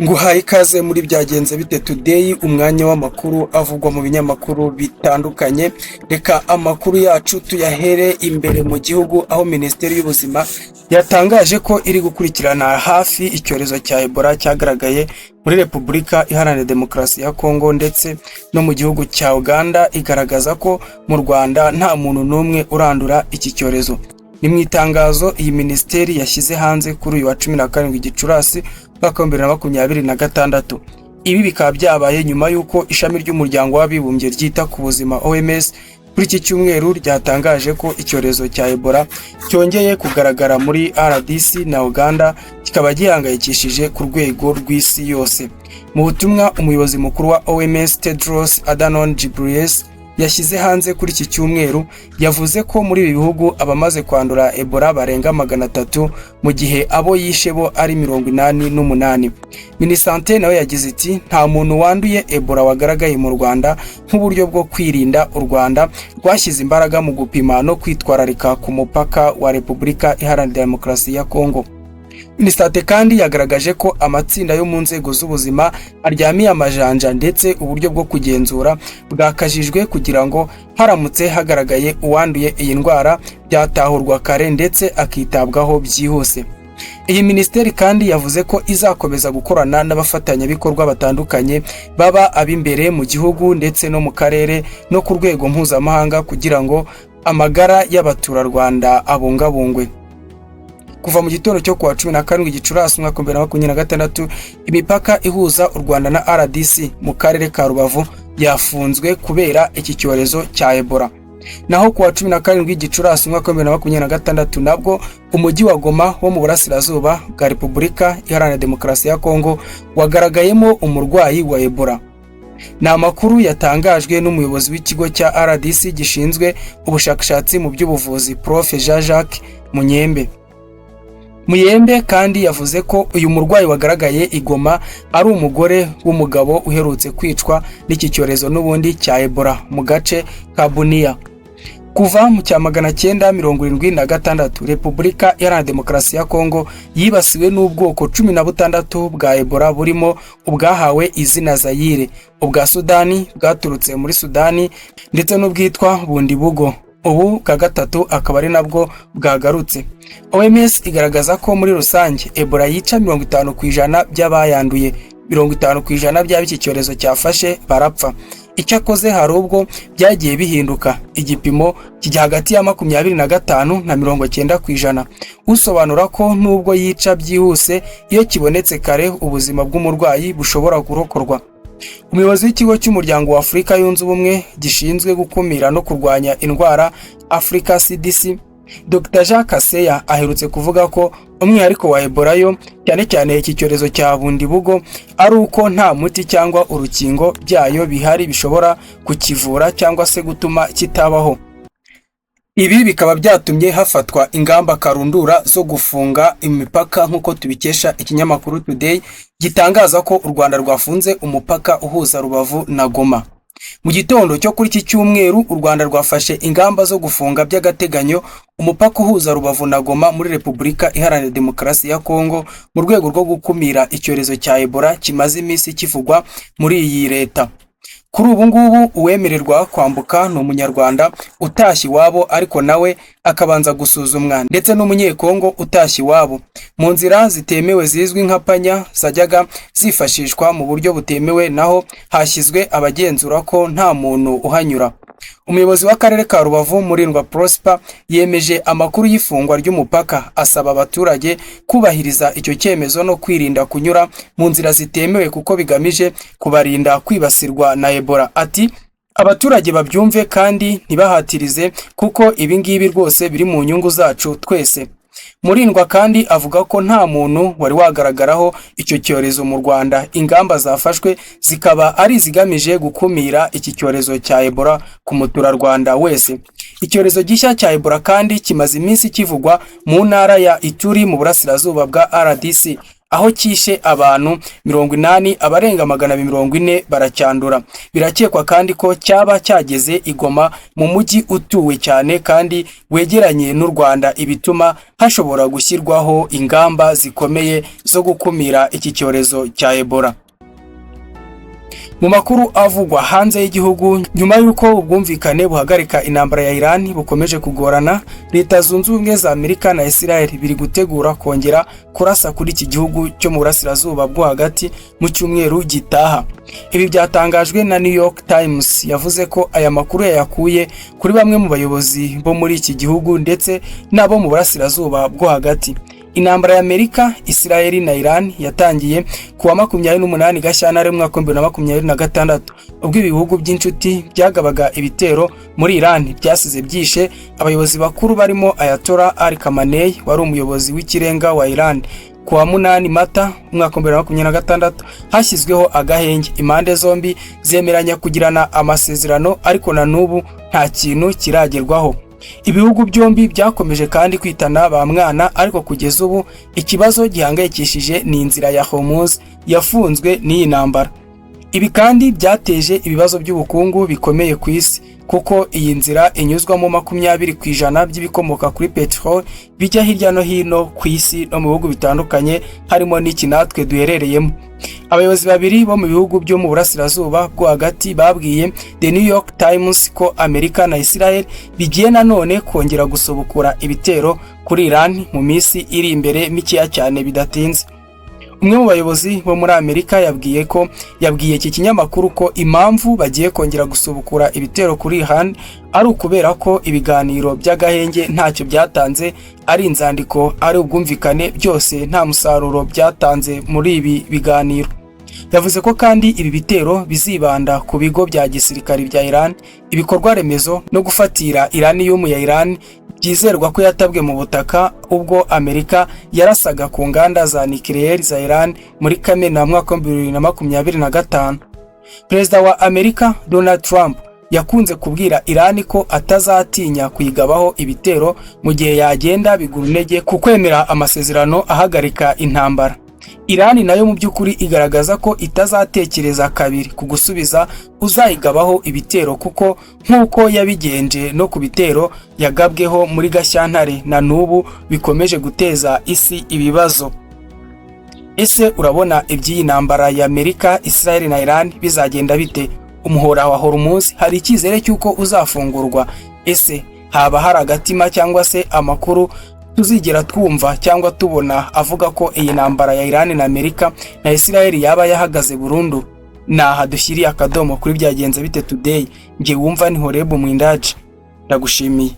Nguhaye ikaze muri byagenze bite today, umwanya w'amakuru avugwa mu binyamakuru bitandukanye. Reka amakuru yacu tuyahere imbere mu gihugu, aho Minisiteri y'Ubuzima yatangaje ko iri gukurikirana hafi icyorezo cya Ebola cyagaragaye muri Repubulika Iharanira Demokarasi ya Kongo ndetse no mu gihugu cya Uganda, igaragaza ko mu Rwanda nta muntu n'umwe urandura iki cyorezo. Ni mu itangazo iyi minisiteri yashyize hanze kuri uyu wa 17 Gicurasi 2026. Ibi bikaba byabaye nyuma y'uko ishami ry'umuryango w'abibumbye ryita ku buzima OMS kuri iki cyumweru ryatangaje ko icyorezo cya Ebola cyongeye kugaragara muri RDC na Uganda, kikaba gihangayikishije ku rwego rw'isi yose. Mu butumwa, umuyobozi mukuru wa OMS Tedros Adhanom Ghebreyesus yashyize hanze kuri iki cyumweru, yavuze ko muri ibi bihugu abamaze kwandura Ebola barenga 300, mu gihe abo yishe bo ari 88. Minisante nawe yagize iti nta muntu wanduye Ebola wagaragaye mu Rwanda. Nk'uburyo bwo kwirinda, u Rwanda rwashyize imbaraga mu gupima no kwitwararika ku mupaka wa Repubulika Iharanira Demokarasi ya Kongo. Minisante kandi yagaragaje ko amatsinda yo mu nzego z'ubuzima aryamiye amajanja ndetse uburyo bwo kugenzura bwakajijwe kugira ngo haramutse hagaragaye uwanduye iyi ndwara byatahurwa kare ndetse akitabwaho byihuse. Iyi minisiteri kandi yavuze ko izakomeza gukorana n'abafatanyabikorwa batandukanye, baba ab'imbere mu gihugu ndetse no mu karere no ku rwego mpuzamahanga, kugira ngo amagara y'abaturarwanda abungabungwe. Kuva mu gitondo cyo kuwa 17 Gicurasi 2026, imipaka ihuza u Rwanda na RDC mu karere ka Rubavu yafunzwe kubera iki cyorezo cya Ebola. Naho kuwa 17 Gicurasi 2026 nabwo umujyi wa Goma wo mu burasirazuba bwa Repubulika Iharanira Demokarasi ya Kongo wagaragayemo umurwayi wa Ebola. Ni amakuru yatangajwe n'umuyobozi w'ikigo cya RDC gishinzwe ubushakashatsi mu by'ubuvuzi, Prof Jean-Jacques Muyembe kandi yavuze ko uyu murwayi wagaragaye i Goma ari umugore w'umugabo uherutse kwicwa n'iki cyorezo n'ubundi cya Ebola mu gace ka Bunia. Kuva mu cya 1976, Repubulika Iharanira Demokarasi ya Kongo yibasiwe n'ubwoko 16 bwa Ebola, burimo ubwahawe izina Zaire, ubwa Sudani bwaturutse muri Sudani ndetse n'ubwitwa Bundibugo. Ubu ka gatatu akaba ari nabwo bwagarutse. OMS igaragaza ko muri rusange Ebola yica 50% by'abayanduye, 50% by'abiki cyorezo cyafashe barapfa. Icyakoze hari ubwo byagiye bihinduka, igipimo kijya hagati ya 25 na 90%, usobanura ko nubwo yica byihuse, iyo kibonetse kare ubuzima bw'umurwayi bushobora kurokorwa. Umuyobozi w'ikigo cy'umuryango wa Afurika yunze ubumwe gishinzwe gukumira no kurwanya indwara Africa CDC, Dr. Jean Kaseya aherutse kuvuga ko umwihariko wa Ebola yo cyane cyane iki cyorezo cya Bundibugo ari uko nta muti cyangwa urukingo byayo bihari bishobora kukivura cyangwa se gutuma kitabaho. Ibi bikaba byatumye hafatwa ingamba karundura zo gufunga imipaka, nk'uko tubikesha ikinyamakuru Today gitangaza ko u Rwanda rwafunze umupaka uhuza Rubavu na Goma. Mu gitondo cyo kuri iki cyumweru, u Rwanda rwafashe ingamba zo gufunga by'agateganyo umupaka uhuza Rubavu na Goma muri Repubulika Iharanira Demokarasi ya Kongo mu rwego rwo gukumira icyorezo cya Ebola kimaze iminsi kivugwa muri iyi leta. Kuri ubu ngubu uwemererwa kwambuka ni umunyarwanda utashye iwabo, ariko nawe akabanza gusuzumwa, ndetse n'umunyekongo utashye iwabo. Mu nzira zitemewe zizwi nka panya zajyaga zifashishwa mu buryo butemewe, naho hashyizwe abagenzura ko nta muntu uhanyura. Umuyobozi w'akarere ka Rubavu Murindwa Prosper yemeje amakuru y'ifungwa ry'umupaka, asaba abaturage kubahiriza icyo cyemezo no kwirinda kunyura mu nzira zitemewe kuko bigamije kubarinda kwibasirwa na Ebola. Ati abaturage babyumve kandi ntibahatirize kuko ibi ngibi rwose biri mu nyungu zacu twese. Murindwa kandi avuga ko nta muntu wari wagaragaraho icyo cyorezo mu Rwanda. Ingamba zafashwe zikaba ari zigamije gukumira iki cyorezo cya Ebola ku muturarwanda wese. Icyorezo gishya cya Ebola kandi kimaze iminsi kivugwa mu ntara ya Ituri mu burasirazuba bwa RDC, aho cyishe abantu 80, abarenga 240 baracyandura. Birakekwa kandi ko cyaba cyageze i Goma, mu mujyi utuwe cyane kandi wegeranye n'u Rwanda, ibituma hashobora gushyirwaho ingamba zikomeye zo gukumira iki cyorezo cya Ebola. Mu makuru avugwa hanze y'igihugu, nyuma y'uko ubwumvikane buhagarika intambara ya Iran bukomeje kugorana, Leta Zunze Ubumwe za Amerika na Israel biri gutegura kongera kurasa kuri iki gihugu cyo mu burasirazuba bwo hagati mu cyumweru gitaha. Ibi byatangajwe na New York Times, yavuze ko aya makuru yayakuye kuri bamwe mu bayobozi bo muri iki gihugu ndetse nabo mu burasirazuba bwo hagati. Intambara ya Amerika, Israel na Iran yatangiye kuwa 28 Gashyantare mu mwaka wa 2026, ubwo ibihugu by'inshuti byagabaga ibitero muri Iran byasize byishe abayobozi bakuru barimo Ayatollah Ali Khamenei wari umuyobozi w'ikirenga wa Iran. Kuwa 8 Mata umwaka wa 2026 hashyizweho agahenge, impande zombi zemeranya kugirana amasezerano, ariko na n'ubu nta kintu kiragerwaho. Ibihugu byombi byakomeje kandi kwitana ba mwana, ariko kugeza ubu ikibazo gihangayikishije ni inzira ya Hormuz yafunzwe n'iyi ntambara. Ibi kandi byateje ibibazo by'ubukungu bikomeye ku isi, kuko iyi nzira inyuzwamo 20% by'ibikomoka kuri petrol bijya hirya no hino ku isi no mu bihugu bitandukanye, harimo n'iki natwe duherereyemo. Abayobozi babiri bo mu bihugu byo mu burasirazuba bwo hagati babwiye The New York Times ko Amerika na Israel bigiye nanone kongera gusubukura ibitero kuri Iran mu minsi iri imbere mikeya cyane bidatinze. Umwe mu bayobozi bo muri Amerika yabwiye iki kinyamakuru ko impamvu bagiye kongera gusubukura ibitero kuri Iran ari ukubera ko ibiganiro by'agahenge ntacyo byatanze, ari inzandiko, ari ubwumvikane, byose nta musaruro byatanze muri ibi biganiro. Yavuze ko kandi ibi bitero bizibanda ku bigo bya gisirikari bya Iran, ibikorwa remezo no gufatira uranium ya Iran byizerwa ko yatabwe mu butaka ubwo Amerika yarasaga ku nganda za nucleaire za Iran muri Kamena mwaka wa 2025. Perezida wa Amerika Donald Trump yakunze kubwira Iran ko atazatinya kuyigabaho ibitero mu gihe yagenda bigura intege ku kwemera amasezerano ahagarika intambara. Iran nayo mu by'ukuri igaragaza ko itazatekereza kabiri ku gusubiza uzayigabaho ibitero, kuko nk'uko yabigenje no ku bitero yagabweho muri Gashyantare, na n'ubu bikomeje guteza isi ibibazo. Ese urabona iby'iyi ntambara ya Amerika, Israel na Iran bizagenda bite? Umuhora wa Hormuz hari icyizere cy'uko uzafungurwa? Ese haba hari agatima cyangwa se amakuru tuzigera twumva cyangwa tubona avuga ko iyi ntambara ya Iran na Amerika na Israel yaba yahagaze burundu? Naha dushyiriye akadomo kuri Byagenze Bite Today. Nge wumva ni Horeb Mwindaje. Ndagushimiye.